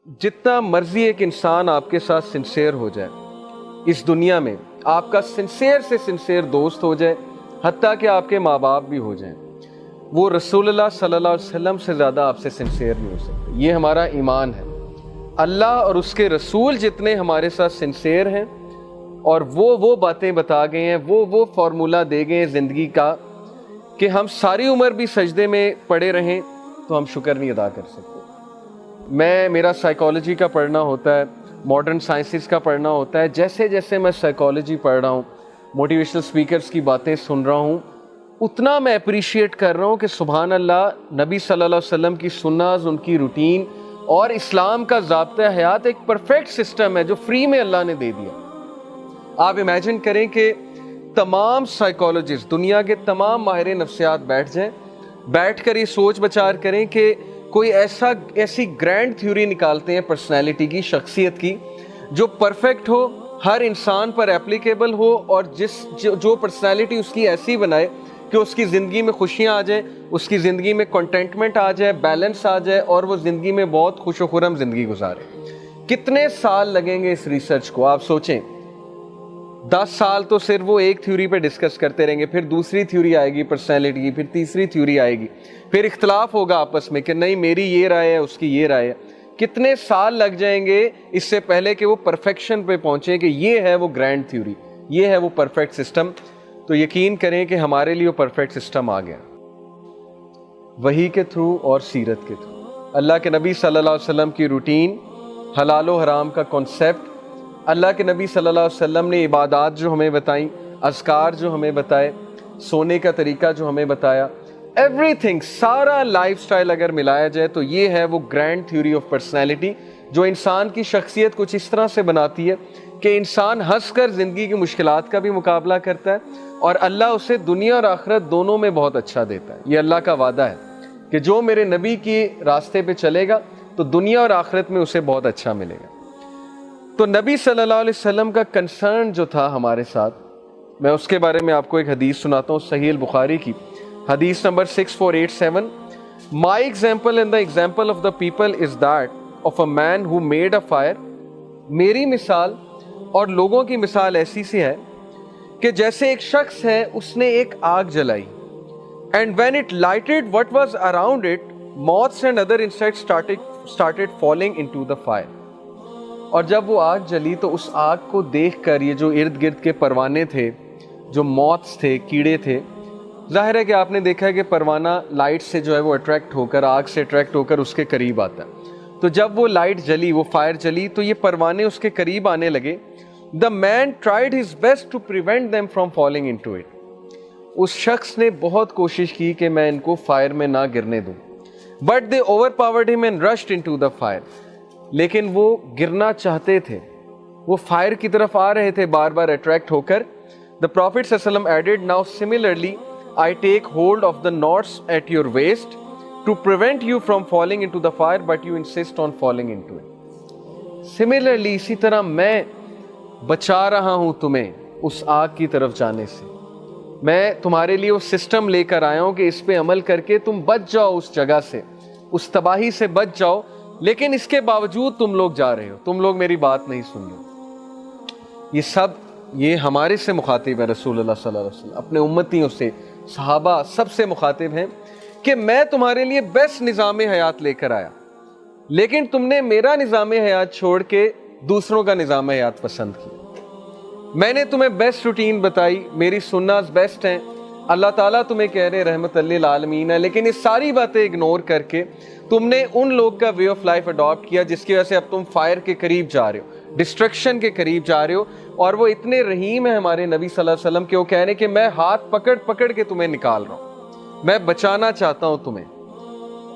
جتنا مرضی ایک انسان آپ کے ساتھ سنسیئر ہو جائے اس دنیا میں، آپ کا سنسیئر سے سنسیئر دوست ہو جائے، حتیٰ کہ آپ کے ماں باپ بھی ہو جائیں، وہ رسول اللہ صلی اللہ علیہ وسلم سے زیادہ آپ سے سنسیئر نہیں ہو سکتے۔ یہ ہمارا ایمان ہے۔ اللہ اور اس کے رسول جتنے ہمارے ساتھ سنسیئر ہیں اور وہ باتیں بتا گئے ہیں، وہ فارمولہ دے گئے ہیں زندگی کا کہ ہم ساری عمر بھی سجدے میں پڑے رہیں تو ہم شکر نہیں ادا کر سکتے۔ میرا سائیکالوجی کا پڑھنا ہوتا ہے، ماڈرن سائنسز کا پڑھنا ہوتا ہے، جیسے جیسے میں سائیکالوجی پڑھ رہا ہوں، موٹیویشنل سپیکرز کی باتیں سن رہا ہوں، اتنا میں اپریشیٹ کر رہا ہوں کہ سبحان اللہ، نبی صلی اللہ علیہ وسلم کی سنت، ان کی روٹین اور اسلام کا ضابطہ حیات ایک پرفیکٹ سسٹم ہے جو فری میں اللہ نے دے دیا۔ آپ امیجن کریں کہ تمام سائیکالوجسٹ، دنیا کے تمام ماہر نفسیات بیٹھ کر یہ سوچ بچار کریں کہ کوئی ایسی گرینڈ تھیوری نکالتے ہیں پرسنالٹی کی، شخصیت کی، جو پرفیکٹ ہو، ہر انسان پر اپلیکیبل ہو، اور جو پرسنالٹی اس کی ایسی بنائے کہ اس کی زندگی میں خوشیاں آ جائیں، اس کی زندگی میں کنٹینٹمنٹ آ جائے، بیلنس آ جائے، اور وہ زندگی میں بہت خوش و خرم زندگی گزارے۔ کتنے سال لگیں گے اس ریسرچ کو؟ آپ سوچیں، 10 سال تو صرف وہ ایک تھیوری پہ ڈسکس کرتے رہیں گے، پھر دوسری تھیوری آئے گی پرسنالٹی کی، پھر تیسری تھیوری آئے گی، پھر اختلاف ہوگا آپس میں کہ نہیں میری یہ رائے ہے، اس کی یہ رائے ہے۔ کتنے سال لگ جائیں گے اس سے پہلے کہ وہ پرفیکشن پہ پہنچے کہ یہ ہے وہ گرینڈ تھیوری، یہ ہے وہ پرفیکٹ سسٹم۔ تو یقین کریں کہ ہمارے لیے وہ پرفیکٹ سسٹم آ گیا، وحی کے تھرو اور سیرت کے تھرو۔ اللہ کے نبی صلی اللہ علیہ وسلم کی روٹین، حلال و حرام کا کانسیپٹ، اللہ کے نبی صلی اللہ علیہ وسلم نے عبادات جو ہمیں بتائیں، اذکار جو ہمیں بتائے، سونے کا طریقہ جو ہمیں بتایا، ایوری تھنگ، سارا لائف سٹائل اگر ملایا جائے تو یہ ہے وہ گرینڈ تھیوری آف پرسنالٹی جو انسان کی شخصیت کچھ اس طرح سے بناتی ہے کہ انسان ہنس کر زندگی کی مشکلات کا بھی مقابلہ کرتا ہے، اور اللہ اسے دنیا اور آخرت دونوں میں بہت اچھا دیتا ہے۔ یہ اللہ کا وعدہ ہے کہ جو میرے نبی کی راستے پہ چلے گا تو دنیا اور آخرت میں اسے بہت اچھا ملے گا۔ تو نبی صلی اللہ علیہ وسلم کا کنسرن جو تھا ہمارے ساتھ، میں اس کے بارے میں آپ کو ایک حدیث سناتا ہوں، صحیح البخاری کی حدیث number 6487۔ My example and the example of the people is that of a man who made a fire۔ میری مثال اور لوگوں کی مثال ایسی سی ہے کہ جیسے ایک شخص ہے، اس نے ایک آگ جلائی، and when it lighted what was around it, moths and other insects started falling into the fire۔ اور جب وہ آگ جلی تو اس آگ کو دیکھ کر یہ جو ارد گرد کے پروانے تھے، جو موتس تھے، کیڑے تھے، ظاہر ہے کہ آپ نے دیکھا ہے کہ پروانہ لائٹ سے جو ہے وہ اٹریکٹ ہو کر، آگ سے اٹریکٹ ہو کر اس کے قریب آتا ہے۔ تو جب وہ لائٹ جلی، وہ فائر جلی، تو یہ پروانے اس کے قریب آنے لگے۔ The man tried his best to prevent them from falling into it۔ اس شخص نے بہت کوشش کی کہ میں ان کو فائر میں نہ گرنے دوں، but they overpowered him and rushed into the fire۔ لیکن وہ گرنا چاہتے تھے، وہ فائر کی طرف آ رہے تھے بار بار اٹریکٹ ہو کر۔ The Prophet صلی اللہ علیہ وسلم added, now similarly I take hold of the knots at your waist to prevent you from falling into the fire, but you insist on falling into it۔ Similarly اسی طرح میں بچا رہا ہوں تمہیں اس آگ کی طرف جانے سے، میں تمہارے لیے وہ سسٹم لے کر آیا ہوں کہ اس پہ عمل کر کے تم بچ جاؤ، اس جگہ سے، اس تباہی سے بچ جاؤ، لیکن اس کے باوجود تم لوگ جا رہے ہو، تم لوگ میری بات نہیں سن رہے۔ یہ ہمارے سے مخاطب ہے رسول اللہ صلی اللہ علیہ وسلم، اپنے امتیوں سے، صحابہ سب سے مخاطب ہیں کہ میں تمہارے لیے بیسٹ نظام حیات لے کر آیا، لیکن تم نے میرا نظام حیات چھوڑ کے دوسروں کا نظام حیات پسند کیا۔ میں نے تمہیں بیسٹ روٹین بتائی، میری سنت بیسٹ ہیں، اللہ تعالیٰ تمہیں کہہ رہے رحمت للعالمین ہے، لیکن یہ ساری باتیں اگنور کر کے تم نے ان لوگ کا وے آف لائف اڈاپٹ کیا جس کی وجہ سے اب تم فائر کے قریب جا رہے ہو، ڈسٹرکشن کے قریب جا رہے ہو۔ اور وہ اتنے رحیم ہیں ہمارے نبی صلی اللہ علیہ وسلم کہ وہ کہہ رہے کہ میں ہاتھ پکڑ کے تمہیں نکال رہا ہوں، میں بچانا چاہتا ہوں تمہیں۔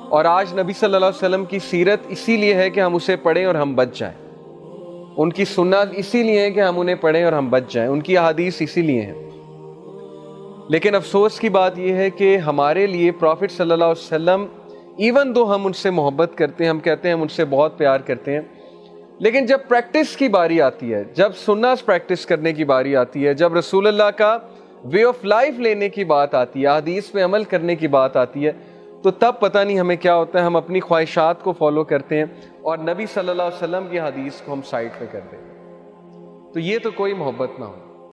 اور آج نبی صلی اللہ علیہ وسلم کی سیرت اسی لیے ہے کہ ہم اسے پڑھیں اور ہم بچ جائیں، ان کی سنت اسی لیے ہے کہ ہم انہیں پڑھیں اور ہم بچ جائیں، ان کی احادیث اسی لیے ہیں۔ لیکن افسوس کی بات یہ ہے کہ ہمارے لیے پروفٹ صلی اللہ علیہ وسلم، ایون دو ہم ان سے محبت کرتے ہیں، ہم کہتے ہیں ہم ان سے بہت پیار کرتے ہیں، لیکن جب پریکٹس کی باری آتی ہے، جب سنت پریکٹس کرنے کی باری آتی ہے، جب رسول اللہ کا وے آف لائف لینے کی بات آتی ہے، حدیث پہ عمل کرنے کی بات آتی ہے، تو تب پتہ نہیں ہمیں کیا ہوتا ہے، ہم اپنی خواہشات کو فالو کرتے ہیں اور نبی صلی اللہ علیہ وسلم کی حدیث کو ہم سائڈ پہ کر دیتے ہیں۔ تو یہ تو کوئی محبت نہ ہو۔